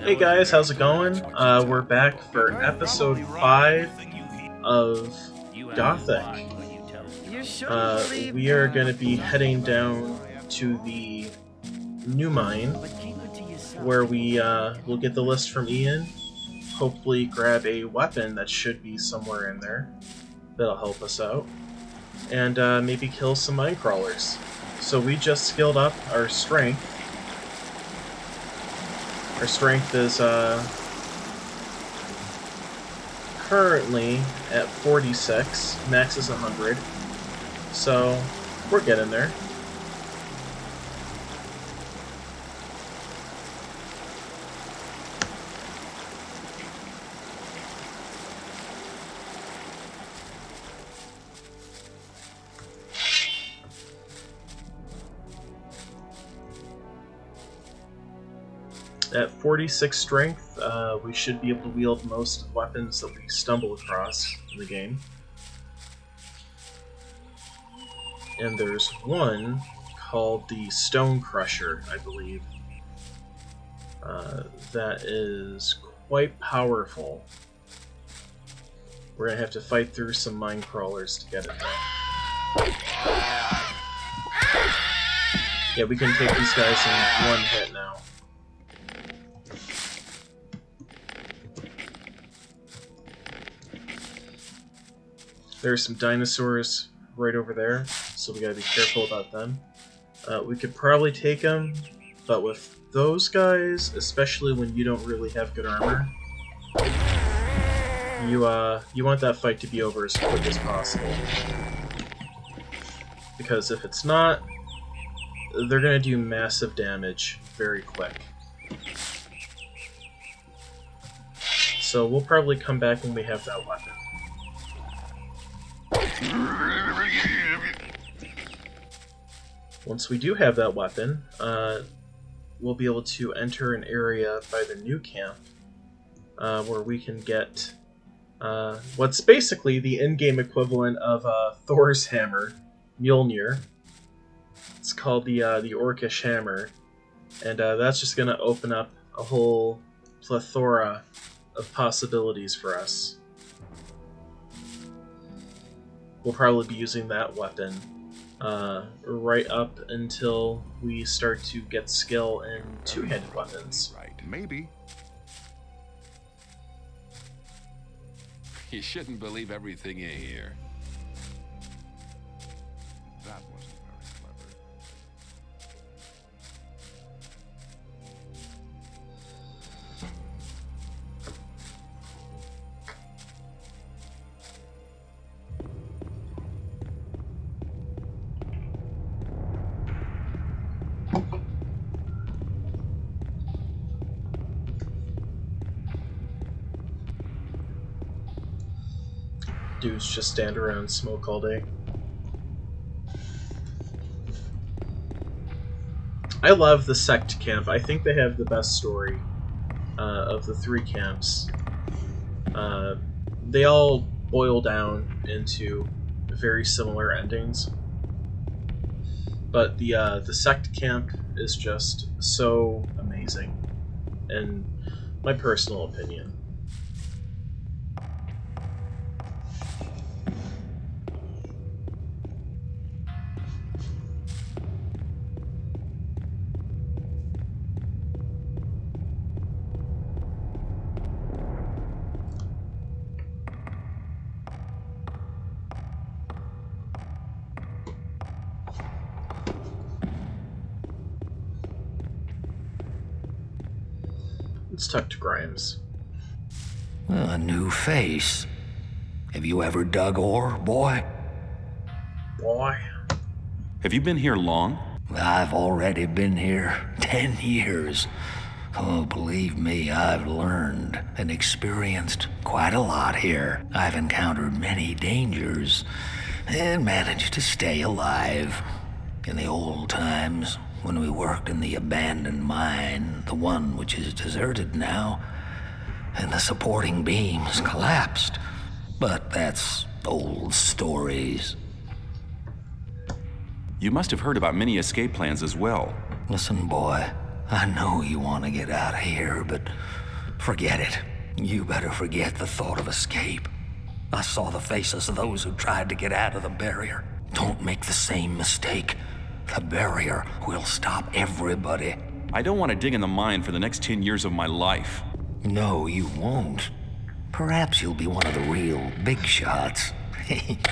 Hey guys, how's it going? We're back for episode 5 of Gothic. We are going to be heading down to the new mine where we will get the list from Ian, hopefully grab a weapon that should be somewhere in there that'll help us out, and maybe kill some mine crawlers. So we just skilled up our strength. Our strength is currently at 46, max is 100, so we're getting there. At 46 strength, we should be able to wield most weapons that we stumble across in the game. And there's one called the Stone Crusher, I believe. That is quite powerful. We're going to have to fight through some mine crawlers to get it there. Yeah, we can take these guys in one hit now. There's some dinosaurs right over there, so we gotta be careful about them. We could probably take them, but with those guys, especially when you don't really have good armor, you want that fight to be over as quick as possible. Because if it's not, they're gonna do massive damage very quick. So we'll probably come back when we have that weapon. Once we do have that weapon, we'll be able to enter an area by the new camp where we can get what's basically the in-game equivalent of Thor's hammer, Mjolnir. It's called the Orcish hammer, and that's just going to open up a whole plethora of possibilities for us. We'll probably be using that weapon right up until we start to get skill in two-handed weapons. Right, maybe. You shouldn't believe everything you hear. That wasn't very clever. Dudes just stand around and smoke all day. I love the sect camp. I think they have the best story of the three camps. They all boil down into very similar endings, but the sect camp is just so amazing, in my personal opinion. Let's talk to Grimes. A new face. Have you ever dug ore, boy? Boy. Have you been here long? I've already been here 10 years. Oh, believe me, I've learned and experienced quite a lot here. I've encountered many dangers and managed to stay alive. In the old times, when we worked in the abandoned mine, the one which is deserted now, and the supporting beams collapsed. But that's old stories. You must have heard about many escape plans as well. Listen, boy, I know you want to get out of here, but forget it. You better forget the thought of escape. I saw the faces of those who tried to get out of the barrier. Don't make the same mistake. The barrier will stop everybody. I don't want to dig in the mine for the next 10 years of my life. No, you won't. Perhaps you'll be one of the real big shots.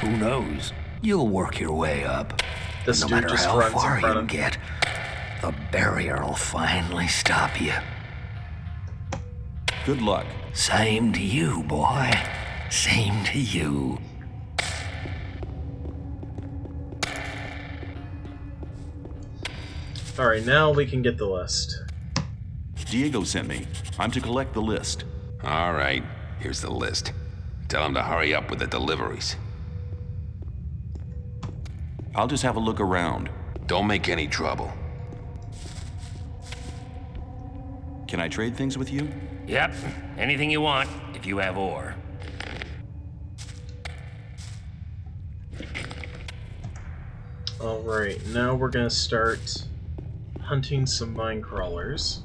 Who knows? You'll work your way up. This No dude matter just how runs in far front you of- get, the barrier will finally stop you. Good luck. Same to you, boy. Same to you. Alright, now we can get the list. Diego sent me. I'm to collect the list. All right, here's the list. Tell him to hurry up with the deliveries. I'll just have a look around. Don't make any trouble. Can I trade things with you? Yep, anything you want, if you have ore. Alright, now we're gonna start hunting some mine crawlers.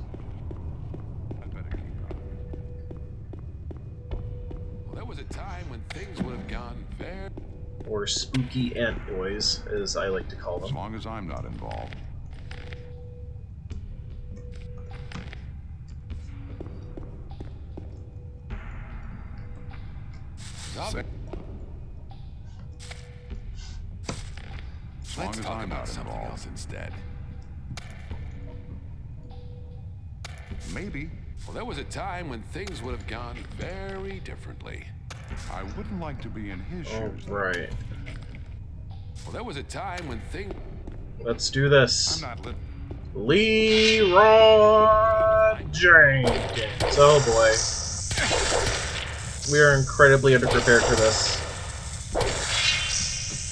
Well, there was a time when things would have gone very... Or spooky ant boys, as I like to call As them. long as I'm not involved. Let's as talk I'm about not something involved. else instead. Maybe. Well, there was a time when things would have gone very differently. I wouldn't like to be in his shoes. Alright, Well, there was a time when things... let's do this. I'm not lit. Leroy Jenkins. Oh boy. We are incredibly underprepared for this.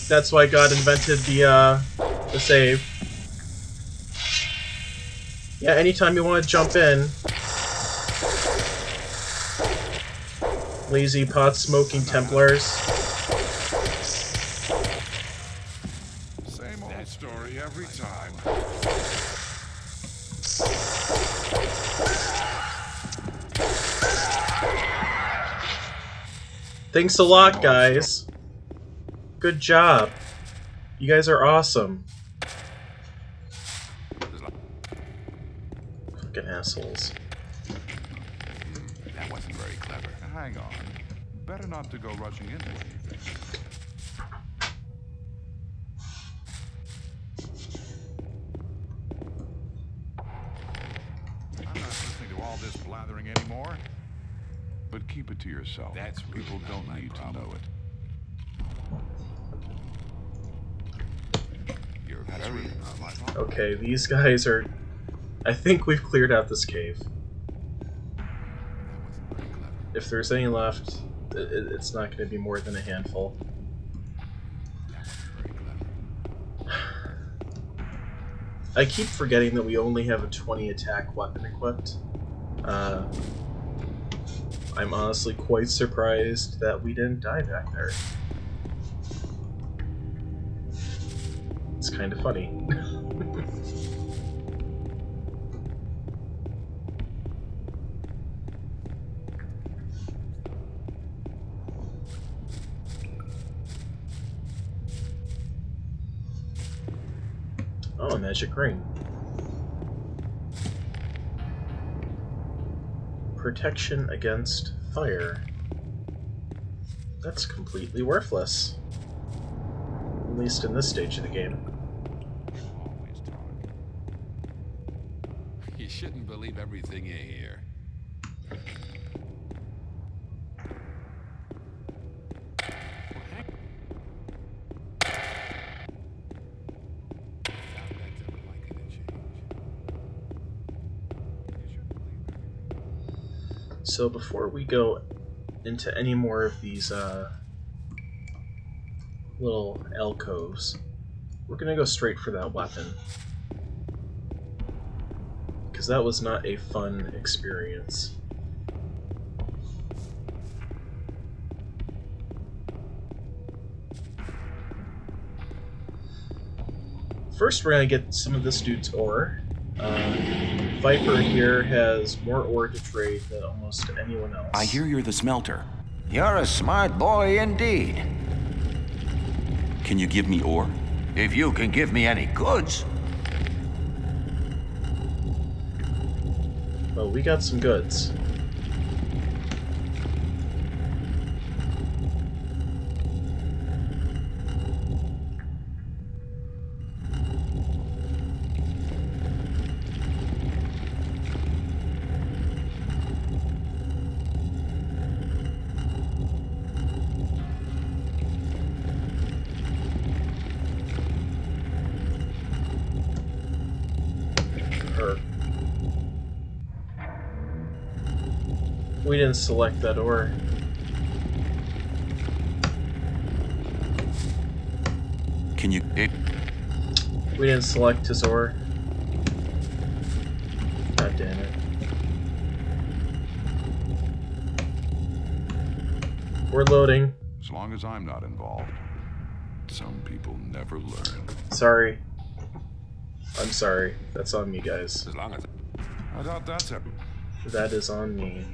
That's why God invented the save. Yeah, anytime you want to jump in. Lazy pot-smoking Templars. Same old story every time. Thanks a lot, guys. Good job. You guys are awesome. Fucking assholes. That wasn't very clever. Hang on. Better not to go rushing into anything. I'm not listening to all this blathering anymore. But keep it to yourself. That's really People not don't my need problem. to know it. You're That's very... really not my problem. Okay, these guys are... I think we've cleared out this cave. That wasn't very clever. If there's any left, it's not going to be more than a handful. That wasn't very clever. I keep forgetting that we only have a 20 attack weapon equipped. I'm honestly quite surprised that we didn't die back there. It's kind of funny. Oh, a magic ring. Protection against fire. That's completely worthless. At least in this stage of the game. Always talk. You shouldn't believe everything you hear. So before we go into any more of these little alcoves, we're gonna go straight for that weapon. Because that was not a fun experience. First, we're gonna get some of this dude's ore. Viper here has more ore to trade than almost anyone else. I hear you're the smelter. You're a smart boy indeed. Can you give me ore? If you can give me any goods. Well, we got some goods. We didn't select that ore. Can you... We didn't select his ore. God damn it. We're loading. As long as I'm not involved. Some people never learn. Sorry. I'm sorry. That's on me, guys. As long as... I thought that's it. That is on me.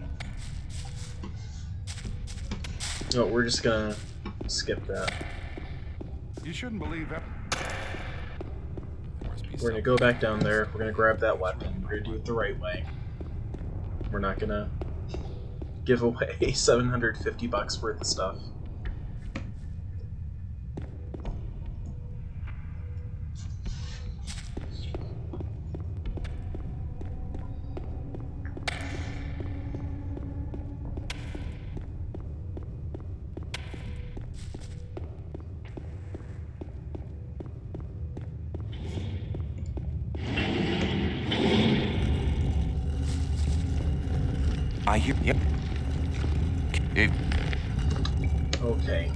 No, we're just gonna skip that. You shouldn't believe that. We're gonna go back down there. We're gonna grab that weapon. We're gonna do it the right way. We're not gonna give away 750 bucks worth of stuff. I hear... Yep. Okay.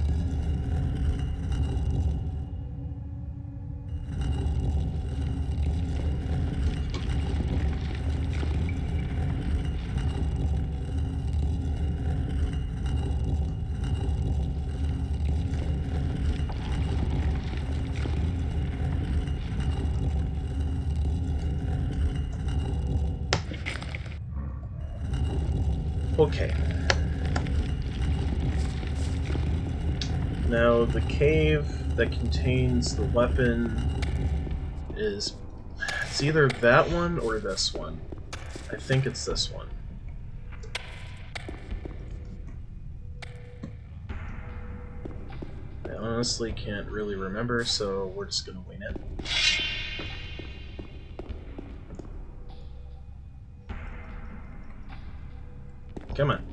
Okay. Now the cave that contains the weapon is... It's either that one or this one. I think it's this one. I honestly can't really remember, so we're just gonna wing it. Come on.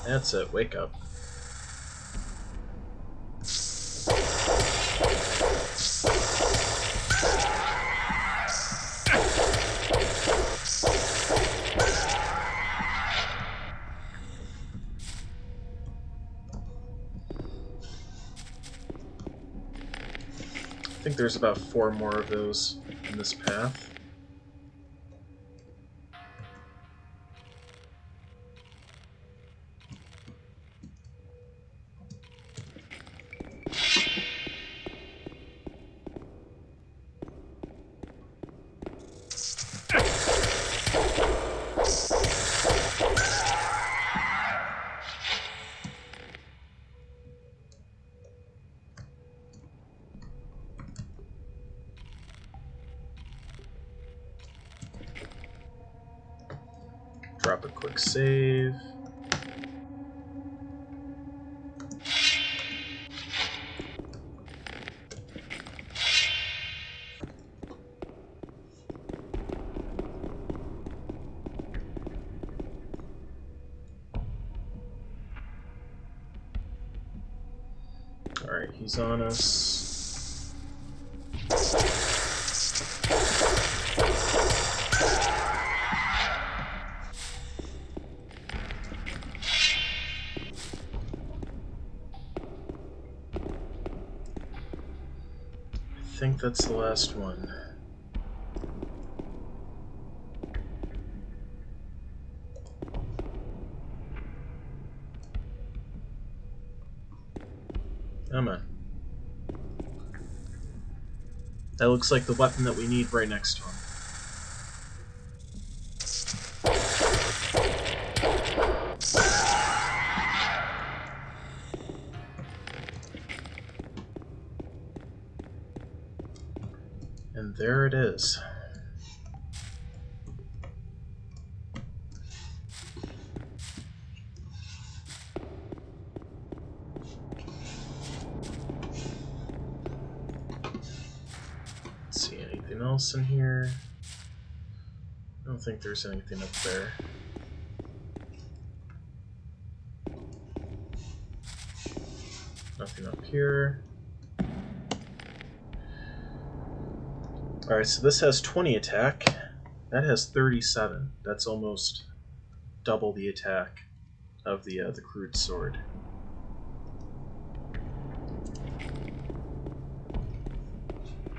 That's it, wake up. I think there's about 4 more of those in this path. Drop a quick save. Alright, he's on us. I think that's the last one. Come on. That looks like the weapon that we need right next to him. And there it is. Let's see, anything else in here? I don't think there's anything up there. Nothing up here. Alright, so this has 20 attack. That has 37. That's almost double the attack of the crude sword.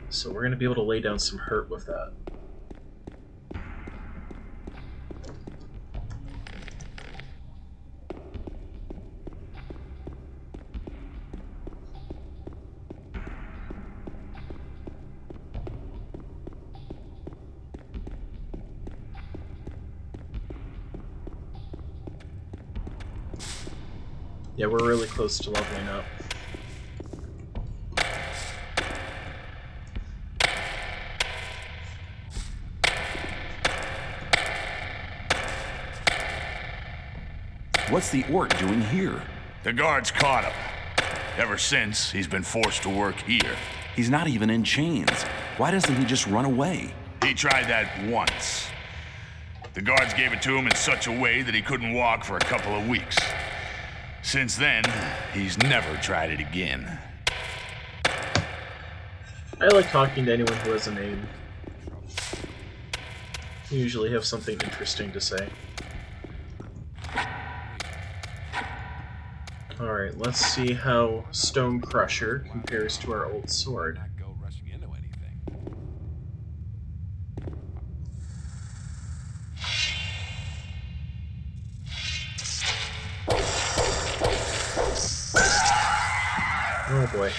So we're going to be able to lay down some hurt with that. Yeah, we're really close to leveling up. What's the orc doing here? The guards caught him. Ever since, he's been forced to work here. He's not even in chains. Why doesn't he just run away? He tried that once. The guards gave it to him in such a way that he couldn't walk for a couple of weeks. Since then, he's never tried it again. I like talking to anyone who has a name. You usually have something interesting to say. Alright, let's see how Stone Crusher compares to our old sword. Oh boy.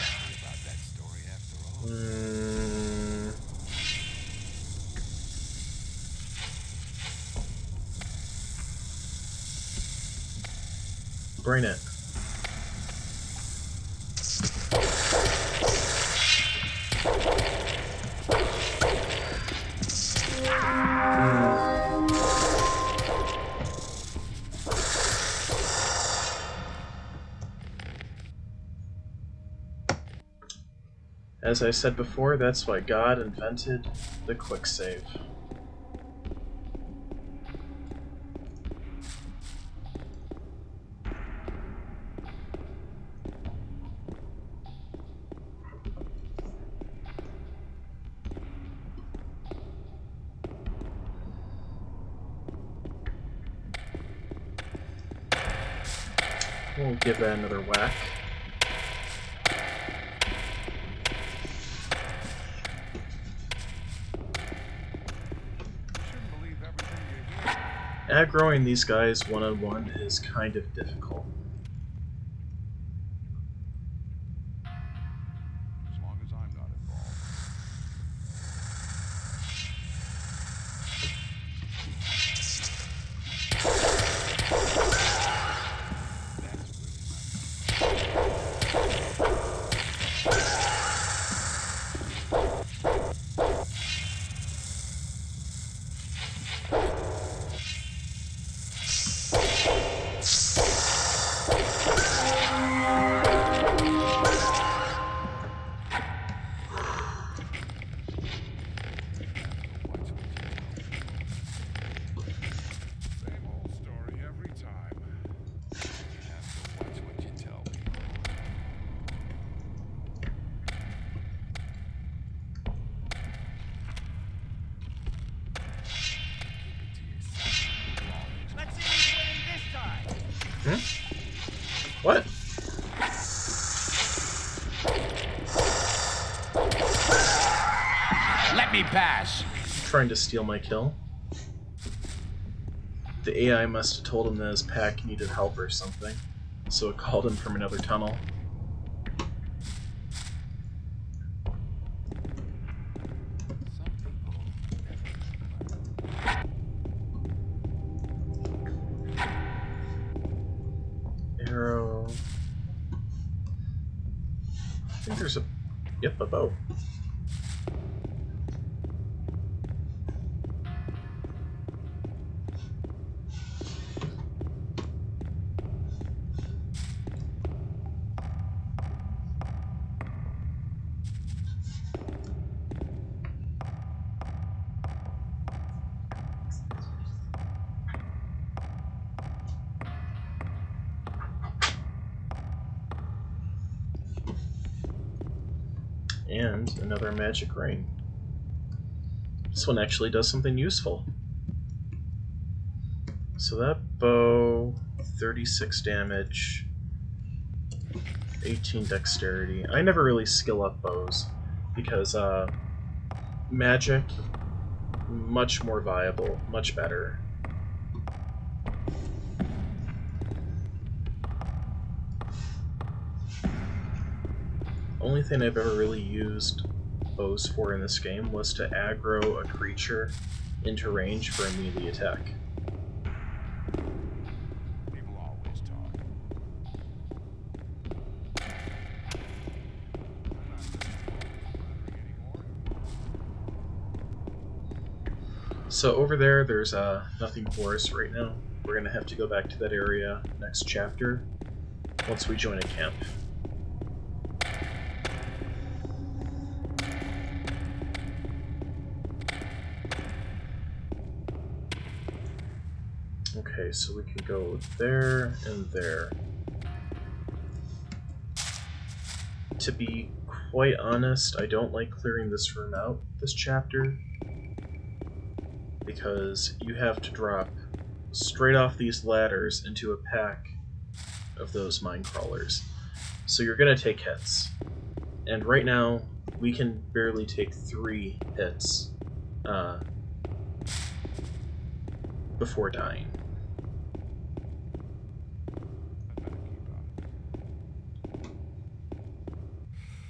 Bring it. As I said before, that's why God invented the quick save. We'll give that another whack. Aggroing these guys one-on-one is kind of difficult. As long as I'm not involved. What? Let me pass. Trying to steal my kill. The AI must have told him that his pack needed help or something, so it called him from another tunnel. think there's a... Yep, a boat. And another magic ring. This one actually does something useful. So that bow, 36 damage, 18 dexterity. I never really skill up bows because magic, much more viable, much better. Only thing I've ever really used bows for in this game was to aggro a creature into range for a melee attack. People always talk. So over there's nothing for us right now. We're gonna have to go back to that area next chapter once we join a camp. Okay, so we can go there and there. To be quite honest, I don't like clearing this room out this chapter, because you have to drop straight off these ladders into a pack of those mine crawlers. So you're gonna take hits. And right now, we can barely take 3 hits before dying.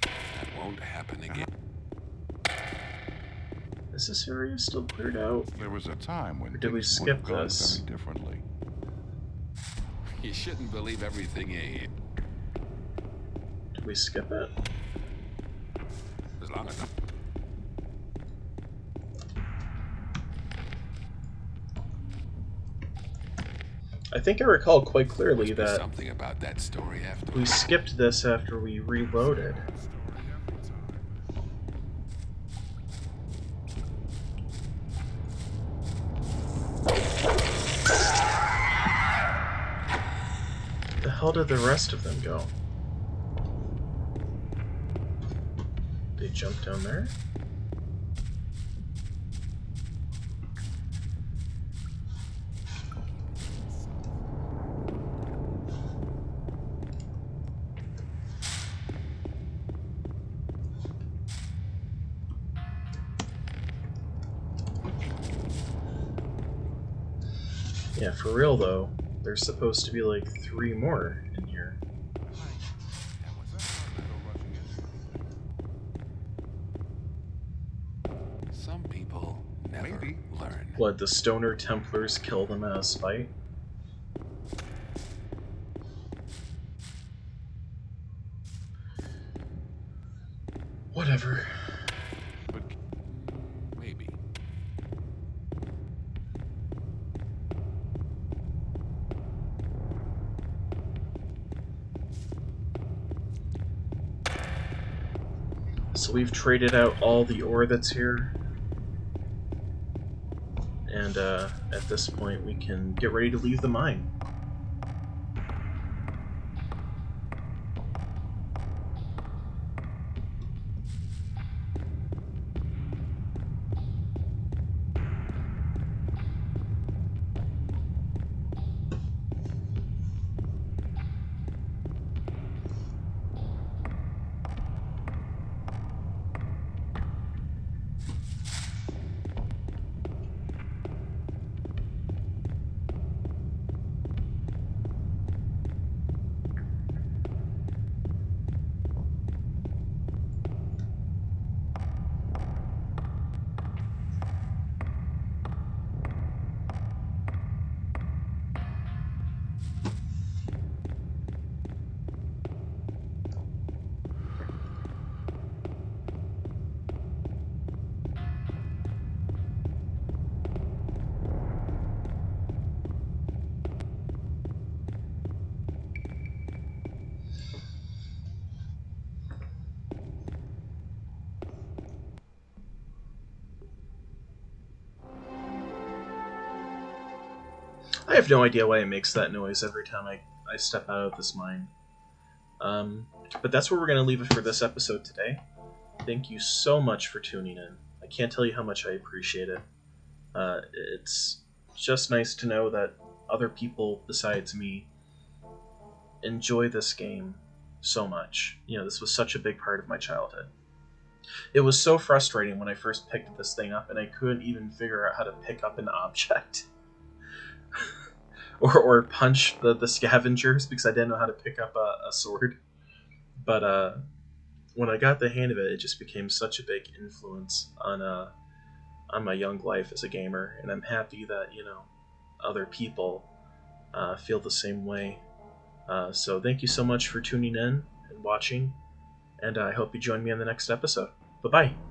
That won't happen again. Is this area still cleared out? There was a time when Or did we things would skip have gone this? very differently. You shouldn't believe everything you hear. Did we skip it? As long as I think I recall quite clearly must be that something about that story after. we skipped this after we reloaded. The hell did the rest of them go? They jumped down there? Yeah, for real though, there's supposed to be like 3 more in here. Some people never Maybe. learn. What, the Stoner Templars kill them out of spite? Whatever. But Maybe. So we've traded out all the ore that's here. And at this point we can get ready to leave the mine. I have no idea why it makes that noise every time I step out of this mine. But that's where we're going to leave it for this episode today. Thank you so much for tuning in. I can't tell you how much I appreciate it. It's just nice to know that other people besides me enjoy this game so much. You know, this was such a big part of my childhood. It was so frustrating when I first picked this thing up and I couldn't even figure out how to pick up an object. or punch the scavengers because I didn't know how to pick up a sword. But when I got the hang of it, it just became such a big influence on my young life as a gamer, and I'm happy that, you know, other people feel the same way. So thank you so much for tuning in and watching, and I hope you join me on the next episode. Bye-bye.